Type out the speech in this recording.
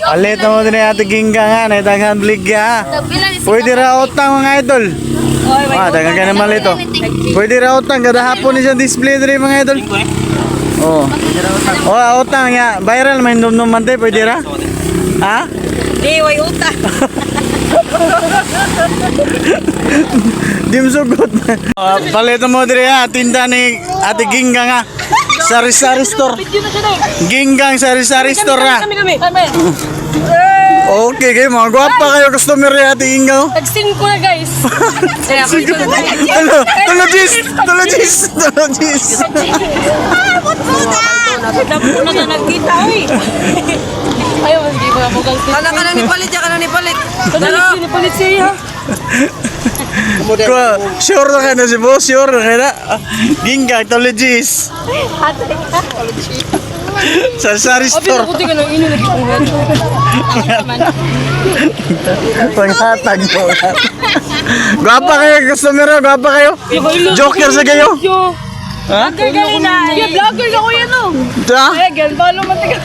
Alit na mo din ate Gingga nga, naitanghan bligya. Pwede ra utang mga idol. Dagan ka naman ito. Pwede ra utang, kada hapon ni siya display diri mga idol. Utang nga. Viral man naman tayo, pwede ra? Ha? Di, way utang. Di mo sugot. Palito mo diri ha, tinda ni ate Gingga nga. Sari-sari store. Ginggang sari-sari store ha. Kami. Okay, kayo mga gwapa kayo customer ni ate Gingga. Nag-sing ko na guys. Tulogis. Dapat na nagkita eh. Ayaw, hindi ko na mo guys. Kanang ni palit ya, kanang ni palit. Kanang ni palit siya. Sure na ka na si boss, sure na ka na. Ginggang, tulogis. Sari-sari store. Abi, ko nang ino lagi ko. Panghatag mo. Gwapa kayo, customer, gwapa kayo. Joker sa kayo. Ha? Vlogger na. Vlogger ka ko yan oh. Ha? Ay, gan, balo man taga.